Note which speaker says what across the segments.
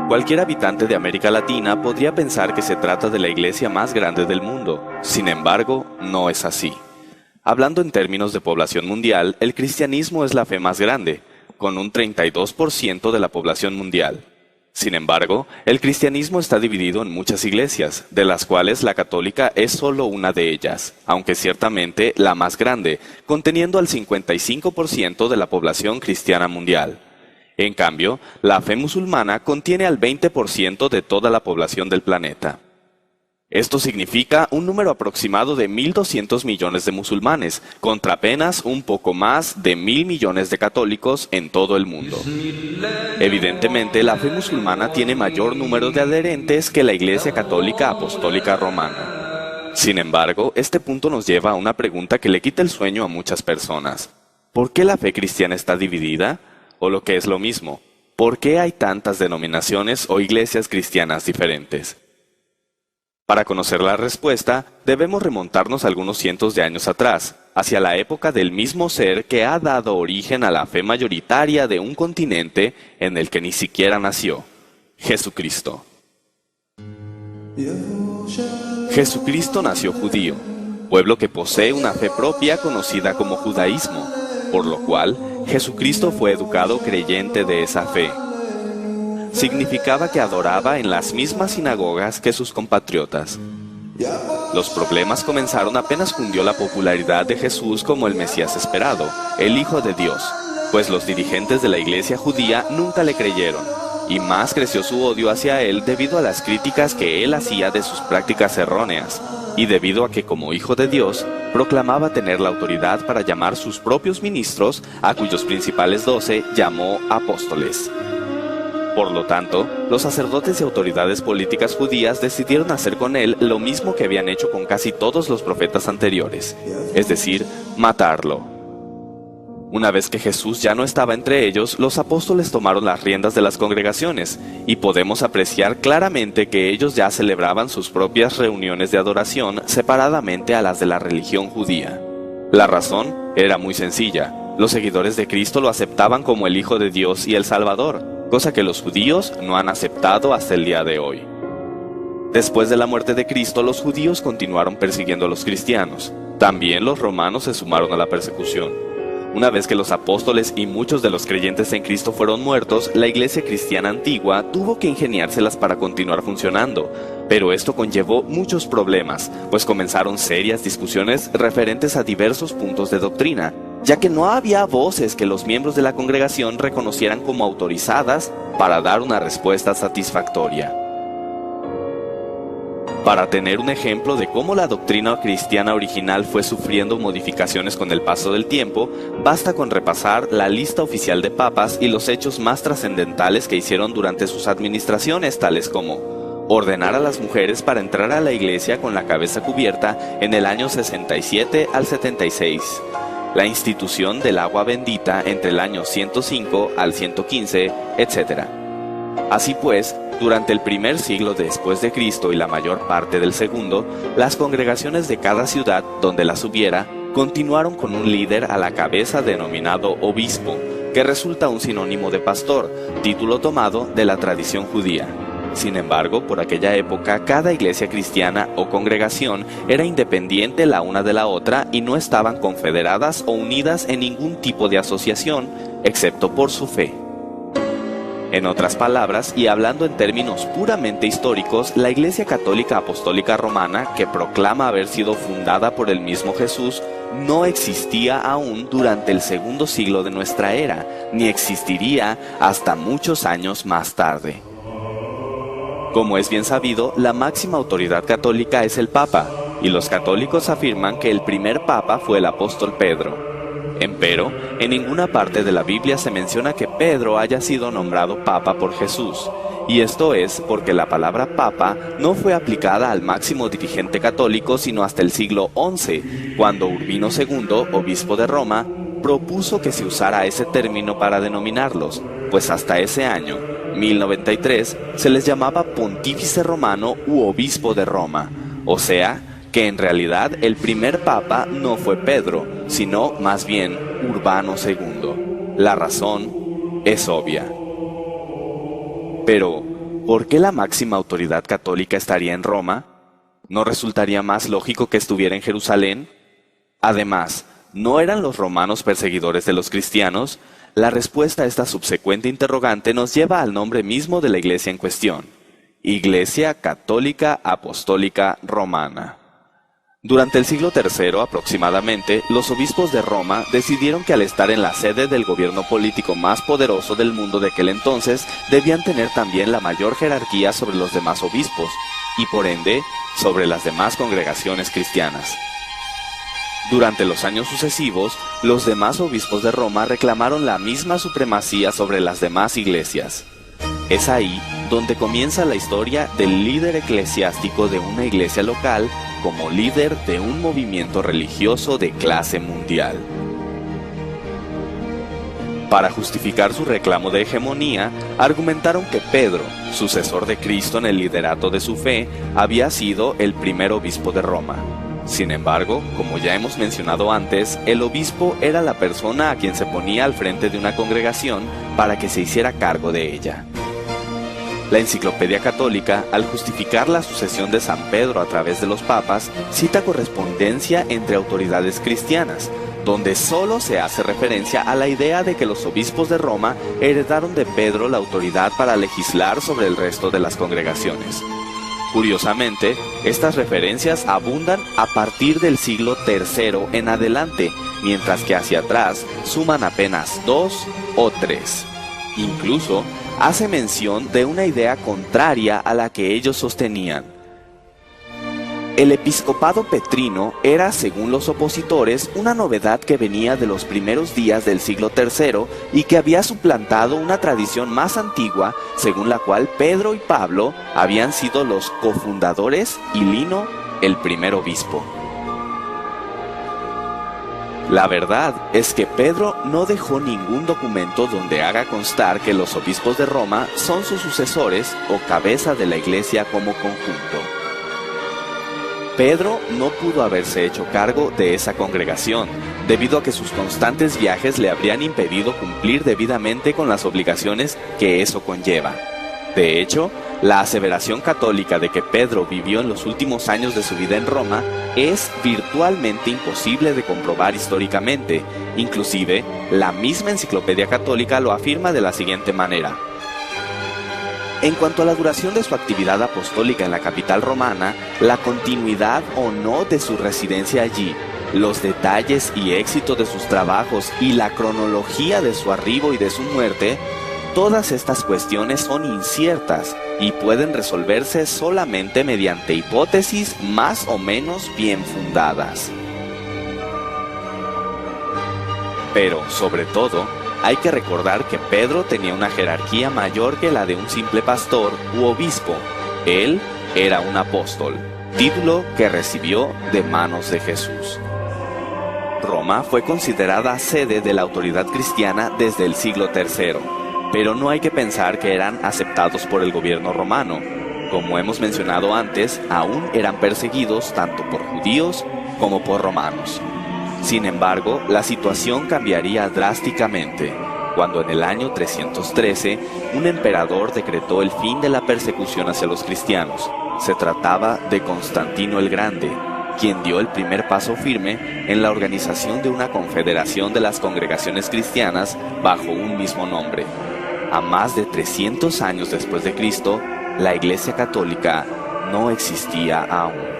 Speaker 1: Cualquier habitante de América Latina podría pensar que se trata de la iglesia más grande del mundo. Sin embargo, no es así. Hablando en términos de población mundial, el cristianismo es la fe más grande, con un 32% de la población mundial. Sin embargo, el cristianismo está dividido en muchas iglesias, de las cuales la católica es solo una de ellas, aunque ciertamente la más grande, conteniendo al 55% de la población cristiana mundial. En cambio, la fe musulmana contiene al 20% de toda la población del planeta. Esto significa un número aproximado de 1.200 millones de musulmanes, contra apenas un poco más de 1.000 millones de católicos en todo el mundo. Evidentemente, la fe musulmana tiene mayor número de adherentes que la Iglesia Católica Apostólica Romana. Sin embargo, este punto nos lleva a una pregunta que le quita el sueño a muchas personas. ¿Por qué la fe cristiana está dividida? O lo que es lo mismo, ¿por qué hay tantas denominaciones o iglesias cristianas diferentes? Para conocer la respuesta, debemos remontarnos algunos cientos de años atrás, hacia la época del mismo ser que ha dado origen a la fe mayoritaria de un continente en el que ni siquiera nació, Jesucristo. Jesucristo nació judío, pueblo que posee una fe propia conocida como judaísmo, por lo cual Jesucristo fue educado creyente de esa fe. Significaba que adoraba en las mismas sinagogas que sus compatriotas. Los problemas comenzaron apenas cundió la popularidad de Jesús como el Mesías esperado, el Hijo de Dios, pues los dirigentes de la iglesia judía nunca le creyeron, y más creció su odio hacia él debido a las críticas que él hacía de sus prácticas erróneas, y debido a que como Hijo de Dios, proclamaba tener la autoridad para llamar sus propios ministros, a cuyos principales 12 llamó apóstoles. Por lo tanto, los sacerdotes y autoridades políticas judías decidieron hacer con él lo mismo que habían hecho con casi todos los profetas anteriores, es decir, matarlo. Una vez que Jesús ya no estaba entre ellos, los apóstoles tomaron las riendas de las congregaciones, y podemos apreciar claramente que ellos ya celebraban sus propias reuniones de adoración separadamente a las de la religión judía. La razón era muy sencilla: los seguidores de Cristo lo aceptaban como el Hijo de Dios y el Salvador, cosa que los judíos no han aceptado hasta el día de hoy. Después de la muerte de Cristo, los judíos continuaron persiguiendo a los cristianos. También los romanos se sumaron a la persecución. Una vez que los apóstoles y muchos de los creyentes en Cristo fueron muertos, la iglesia cristiana antigua tuvo que ingeniárselas para continuar funcionando, pero esto conllevó muchos problemas, pues comenzaron serias discusiones referentes a diversos puntos de doctrina, ya que no había voces que los miembros de la congregación reconocieran como autorizadas para dar una respuesta satisfactoria. Para tener un ejemplo de cómo la doctrina cristiana original fue sufriendo modificaciones con el paso del tiempo, basta con repasar la lista oficial de papas y los hechos más trascendentales que hicieron durante sus administraciones, tales como ordenar a las mujeres para entrar a la iglesia con la cabeza cubierta en el año 67 al 76, la institución del agua bendita entre el año 105 al 115, etc. Así pues, durante el primer siglo después de Cristo y la mayor parte del segundo, las congregaciones de cada ciudad donde las hubiera continuaron con un líder a la cabeza denominado obispo, que resulta un sinónimo de pastor, título tomado de la tradición judía. Sin embargo, por aquella época, cada iglesia cristiana o congregación era independiente la una de la otra y no estaban confederadas o unidas en ningún tipo de asociación, excepto por su fe. En otras palabras, y hablando en términos puramente históricos, la Iglesia Católica Apostólica Romana, que proclama haber sido fundada por el mismo Jesús, no existía aún durante el segundo siglo de nuestra era, ni existiría hasta muchos años más tarde. Como es bien sabido, la máxima autoridad católica es el Papa, y los católicos afirman que el primer Papa fue el apóstol Pedro. Empero, en ninguna parte de la Biblia se menciona que Pedro haya sido nombrado Papa por Jesús, y esto es porque la palabra Papa no fue aplicada al máximo dirigente católico sino hasta el siglo XI, cuando Urbino II, obispo de Roma, propuso que se usara ese término para denominarlos, pues hasta ese año, 1093, se les llamaba Pontífice Romano u Obispo de Roma, o sea, que en realidad el primer papa no fue Pedro, sino más bien Urbano II. La razón es obvia. Pero, ¿por qué la máxima autoridad católica estaría en Roma? ¿No resultaría más lógico que estuviera en Jerusalén? Además, ¿no eran los romanos perseguidores de los cristianos? La respuesta a esta subsecuente interrogante nos lleva al nombre mismo de la iglesia en cuestión: Iglesia Católica Apostólica Romana. Durante el siglo III aproximadamente, los obispos de Roma decidieron que al estar en la sede del gobierno político más poderoso del mundo de aquel entonces, debían tener también la mayor jerarquía sobre los demás obispos, y por ende, sobre las demás congregaciones cristianas. Durante los años sucesivos, los demás obispos de Roma reclamaron la misma supremacía sobre las demás iglesias. Es ahí donde comienza la historia del líder eclesiástico de una iglesia local como líder de un movimiento religioso de clase mundial. Para justificar su reclamo de hegemonía, argumentaron que Pedro, sucesor de Cristo en el liderato de su fe, había sido el primer obispo de Roma. Sin embargo, como ya hemos mencionado antes, el obispo era la persona a quien se ponía al frente de una congregación para que se hiciera cargo de ella. La Enciclopedia Católica, al justificar la sucesión de San Pedro a través de los papas, cita correspondencia entre autoridades cristianas, donde solo se hace referencia a la idea de que los obispos de Roma heredaron de Pedro la autoridad para legislar sobre el resto de las congregaciones. Curiosamente, estas referencias abundan a partir del siglo III en adelante, mientras que hacia atrás suman apenas 2 o 3. Incluso, hace mención de una idea contraria a la que ellos sostenían. El episcopado petrino era, según los opositores, una novedad que venía de los primeros días del siglo III y que había suplantado una tradición más antigua, según la cual Pedro y Pablo habían sido los cofundadores y Lino el primer obispo. La verdad es que Pedro no dejó ningún documento donde haga constar que los obispos de Roma son sus sucesores o cabeza de la iglesia como conjunto. Pedro no pudo haberse hecho cargo de esa congregación, debido a que sus constantes viajes le habrían impedido cumplir debidamente con las obligaciones que eso conlleva. De hecho, la aseveración católica de que Pedro vivió en los últimos años de su vida en Roma es virtualmente imposible de comprobar históricamente. Inclusive, la misma Enciclopedia Católica lo afirma de la siguiente manera. En cuanto a la duración de su actividad apostólica en la capital romana, la continuidad o no de su residencia allí, los detalles y éxito de sus trabajos y la cronología de su arribo y de su muerte, todas estas cuestiones son inciertas y pueden resolverse solamente mediante hipótesis más o menos bien fundadas. Pero, sobre todo, hay que recordar que Pedro tenía una jerarquía mayor que la de un simple pastor u obispo. Él era un apóstol, título que recibió de manos de Jesús. Roma fue considerada sede de la autoridad cristiana desde el siglo III, pero no hay que pensar que eran aceptados por el gobierno romano. Como hemos mencionado antes, aún eran perseguidos tanto por judíos como por romanos. Sin embargo, la situación cambiaría drásticamente, cuando en el año 313 un emperador decretó el fin de la persecución hacia los cristianos. Se trataba de Constantino el Grande, quien dio el primer paso firme en la organización de una confederación de las congregaciones cristianas bajo un mismo nombre. A más de 300 años después de Cristo, la Iglesia Católica no existía aún.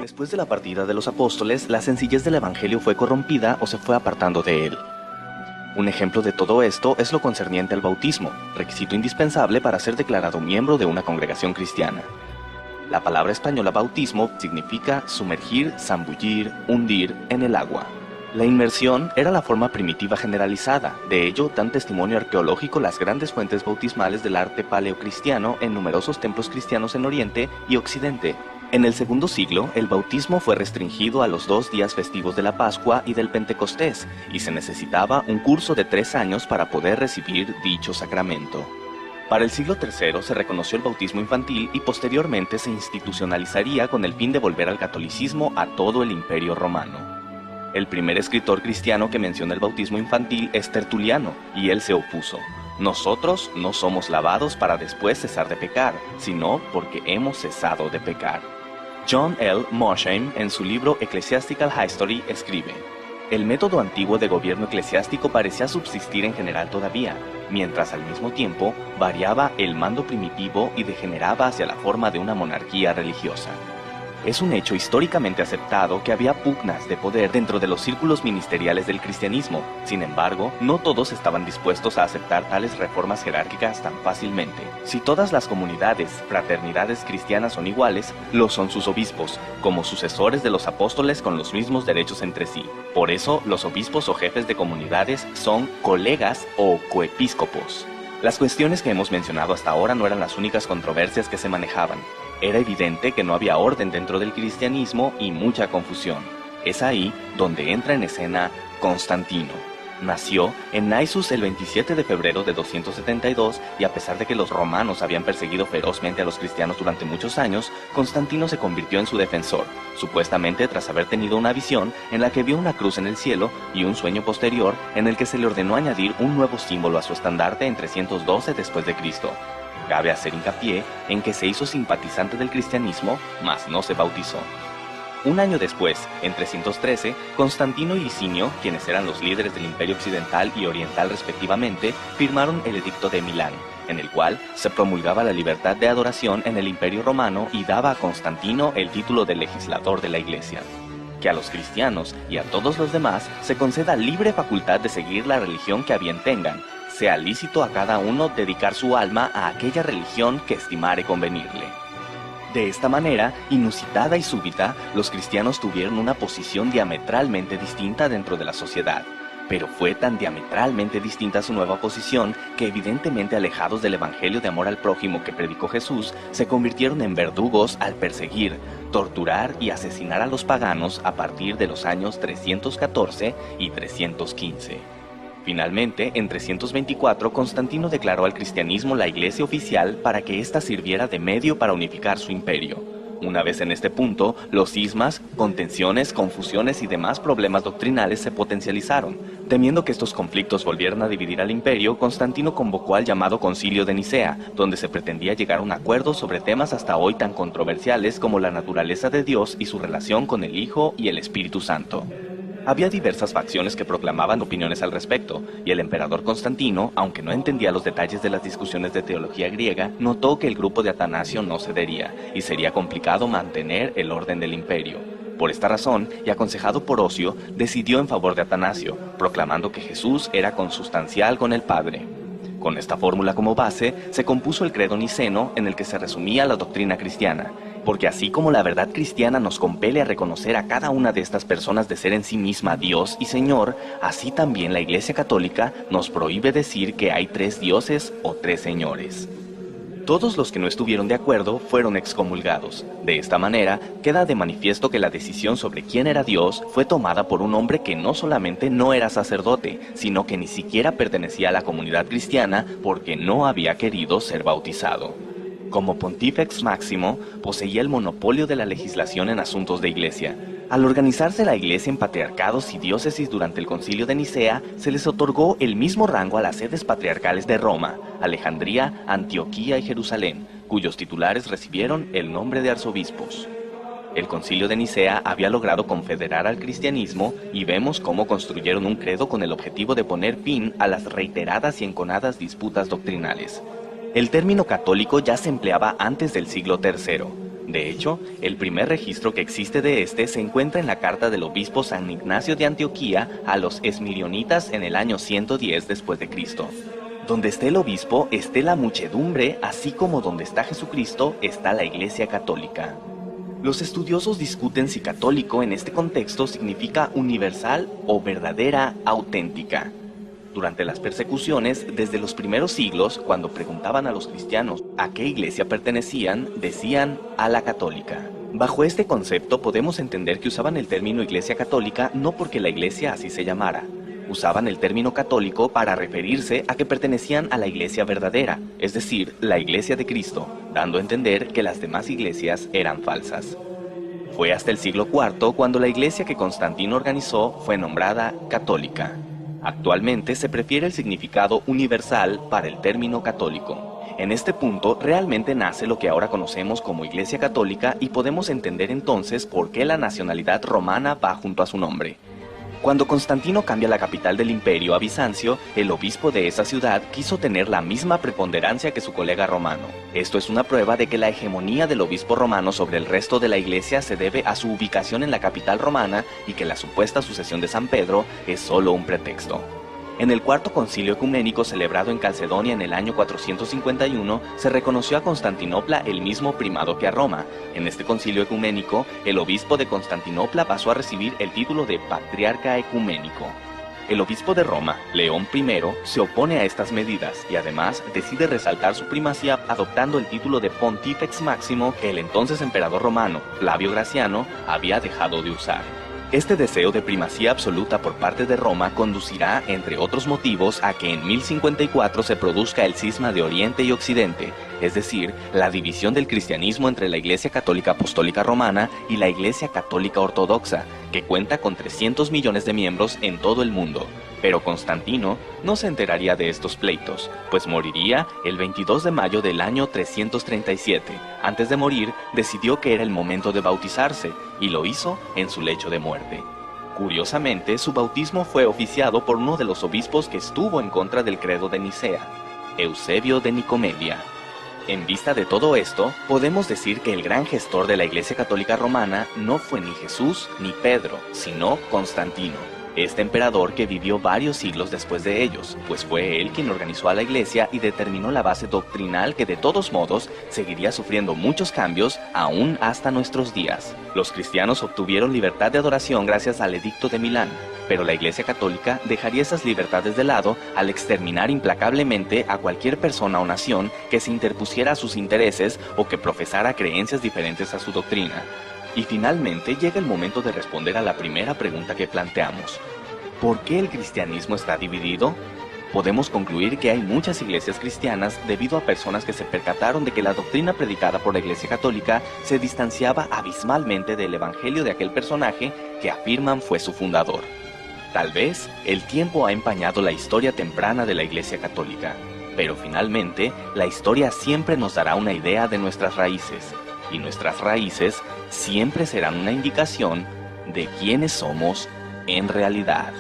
Speaker 2: Después de la partida de los apóstoles, la sencillez del evangelio fue corrompida o se fue apartando de él. Un ejemplo de todo esto es lo concerniente al bautismo, requisito indispensable para ser declarado miembro de una congregación cristiana. La palabra española bautismo significa sumergir, zambullir, hundir en el agua. La inmersión era la forma primitiva generalizada, de ello dan testimonio arqueológico las grandes fuentes bautismales del arte paleocristiano en numerosos templos cristianos en Oriente y Occidente. En el segundo siglo, el bautismo fue restringido a los 2 días festivos de la Pascua y del Pentecostés, y se necesitaba un curso de 3 años para poder recibir dicho sacramento. Para el siglo III se reconoció el bautismo infantil y posteriormente se institucionalizaría con el fin de volver al catolicismo a todo el Imperio Romano. El primer escritor cristiano que menciona el bautismo infantil es Tertuliano, y él se opuso. Nosotros no somos lavados para después cesar de pecar, sino porque hemos cesado de pecar. John L. Mosheim, en su libro Ecclesiastical History, escribe: el método antiguo de gobierno eclesiástico parecía subsistir en general todavía, mientras al mismo tiempo variaba el mando primitivo y degeneraba hacia la forma de una monarquía religiosa. Es un hecho históricamente aceptado que había pugnas de poder dentro de los círculos ministeriales del cristianismo. Sin embargo, no todos estaban dispuestos a aceptar tales reformas jerárquicas tan fácilmente. Si todas las comunidades, fraternidades cristianas son iguales, lo son sus obispos, como sucesores de los apóstoles con los mismos derechos entre sí. Por eso, los obispos o jefes de comunidades son colegas o coepiscopos. Las cuestiones que hemos mencionado hasta ahora no eran las únicas controversias que se manejaban. Era evidente que no había orden dentro del cristianismo y mucha confusión. Es ahí donde entra en escena Constantino. Nació en Naissus el 27 de febrero de 272 y a pesar de que los romanos habían perseguido ferozmente a los cristianos durante muchos años, Constantino se convirtió en su defensor, supuestamente tras haber tenido una visión en la que vio una cruz en el cielo y un sueño posterior en el que se le ordenó añadir un nuevo símbolo a su estandarte en 312 después de Cristo. Cabe hacer hincapié en que se hizo simpatizante del cristianismo, mas no se bautizó. Un año después, en 313, Constantino y Licinio, quienes eran los líderes del Imperio Occidental y Oriental respectivamente, firmaron el Edicto de Milán, en el cual se promulgaba la libertad de adoración en el Imperio Romano y daba a Constantino el título de legislador de la Iglesia. Que a los cristianos y a todos los demás se conceda libre facultad de seguir la religión que a bien tengan, sea lícito a cada uno dedicar su alma a aquella religión que estimare convenirle. De esta manera, inusitada y súbita, los cristianos tuvieron una posición diametralmente distinta dentro de la sociedad. Pero fue tan diametralmente distinta su nueva posición que, evidentemente alejados del evangelio de amor al prójimo que predicó Jesús, se convirtieron en verdugos al perseguir, torturar y asesinar a los paganos a partir de los años 314 y 315. Finalmente, en 324, Constantino declaró al cristianismo la iglesia oficial para que ésta sirviera de medio para unificar su imperio. Una vez en este punto, los cismas, contenciones, confusiones y demás problemas doctrinales se potencializaron. Temiendo que estos conflictos volvieran a dividir al imperio, Constantino convocó al llamado Concilio de Nicea, donde se pretendía llegar a un acuerdo sobre temas hasta hoy tan controversiales como la naturaleza de Dios y su relación con el Hijo y el Espíritu Santo. Había diversas facciones que proclamaban opiniones al respecto, y el emperador Constantino, aunque no entendía los detalles de las discusiones de teología griega, notó que el grupo de Atanasio no cedería, y sería complicado mantener el orden del imperio. Por esta razón, y aconsejado por Ocio, decidió en favor de Atanasio, proclamando que Jesús era consustancial con el Padre. Con esta fórmula como base, se compuso el credo niceno en el que se resumía la doctrina cristiana, porque así como la verdad cristiana nos compele a reconocer a cada una de estas personas de ser en sí misma Dios y Señor, así también la Iglesia Católica nos prohíbe decir que hay tres dioses o tres señores. Todos los que no estuvieron de acuerdo fueron excomulgados. De esta manera, queda de manifiesto que la decisión sobre quién era Dios fue tomada por un hombre que no solamente no era sacerdote, sino que ni siquiera pertenecía a la comunidad cristiana porque no había querido ser bautizado. Como Pontífex Máximo, poseía el monopolio de la legislación en asuntos de iglesia. Al organizarse la iglesia en patriarcados y diócesis durante el Concilio de Nicea, se les otorgó el mismo rango a las sedes patriarcales de Roma, Alejandría, Antioquía y Jerusalén, cuyos titulares recibieron el nombre de arzobispos. El Concilio de Nicea había logrado confederar al cristianismo y vemos cómo construyeron un credo con el objetivo de poner fin a las reiteradas y enconadas disputas doctrinales. El término católico ya se empleaba antes del siglo III. De hecho, el primer registro que existe de este se encuentra en la carta del obispo San Ignacio de Antioquía a los esmirionitas en el año 110 después de Cristo. Donde esté el obispo, esté la muchedumbre, así como donde está Jesucristo, está la Iglesia Católica. Los estudiosos discuten si católico en este contexto significa universal o verdadera, auténtica. Durante las persecuciones, desde los primeros siglos, cuando preguntaban a los cristianos a qué iglesia pertenecían, decían a la católica. Bajo este concepto podemos entender que usaban el término iglesia católica no porque la iglesia así se llamara. Usaban el término católico para referirse a que pertenecían a la iglesia verdadera, es decir, la iglesia de Cristo, dando a entender que las demás iglesias eran falsas. Fue hasta el siglo IV cuando la iglesia que Constantino organizó fue nombrada católica. Actualmente se prefiere el significado universal para el término católico. En este punto realmente nace lo que ahora conocemos como Iglesia Católica y podemos entender entonces por qué la nacionalidad romana va junto a su nombre. Cuando Constantino cambia la capital del imperio a Bizancio, el obispo de esa ciudad quiso tener la misma preponderancia que su colega romano. Esto es una prueba de que la hegemonía del obispo romano sobre el resto de la iglesia se debe a su ubicación en la capital romana y que la supuesta sucesión de San Pedro es solo un pretexto. En el Cuarto Concilio Ecuménico celebrado en Calcedonia en el año 451, se reconoció a Constantinopla el mismo primado que a Roma. En este concilio ecuménico, el obispo de Constantinopla pasó a recibir el título de Patriarca Ecuménico. El obispo de Roma, León I, se opone a estas medidas y además decide resaltar su primacía adoptando el título de Pontifex Máximo que el entonces emperador romano, Flavio Graciano, había dejado de usar. Este deseo de primacía absoluta por parte de Roma conducirá, entre otros motivos, a que en 1054 se produzca el cisma de Oriente y Occidente, es decir, la división del cristianismo entre la Iglesia Católica Apostólica Romana y la Iglesia Católica Ortodoxa, que cuenta con 300 millones de miembros en todo el mundo. Pero Constantino no se enteraría de estos pleitos, pues moriría el 22 de mayo del año 337. Antes de morir, decidió que era el momento de bautizarse, y lo hizo en su lecho de muerte. Curiosamente, su bautismo fue oficiado por uno de los obispos que estuvo en contra del credo de Nicea, Eusebio de Nicomedia. En vista de todo esto, podemos decir que el gran gestor de la Iglesia Católica Romana no fue ni Jesús ni Pedro, sino Constantino, este emperador que vivió varios siglos después de ellos, pues fue él quien organizó a la Iglesia y determinó la base doctrinal que de todos modos seguiría sufriendo muchos cambios aún hasta nuestros días. Los cristianos obtuvieron libertad de adoración gracias al Edicto de Milán, pero la Iglesia Católica dejaría esas libertades de lado al exterminar implacablemente a cualquier persona o nación que se interpusiera a sus intereses o que profesara creencias diferentes a su doctrina. Y finalmente llega el momento de responder a la primera pregunta que planteamos. ¿Por qué el cristianismo está dividido? Podemos concluir que hay muchas iglesias cristianas debido a personas que se percataron de que la doctrina predicada por la Iglesia Católica se distanciaba abismalmente del evangelio de aquel personaje que afirman fue su fundador. Tal vez el tiempo ha empañado la historia temprana de la Iglesia Católica, pero finalmente la historia siempre nos dará una idea de nuestras raíces, y nuestras raíces siempre serán una indicación de quiénes somos en realidad.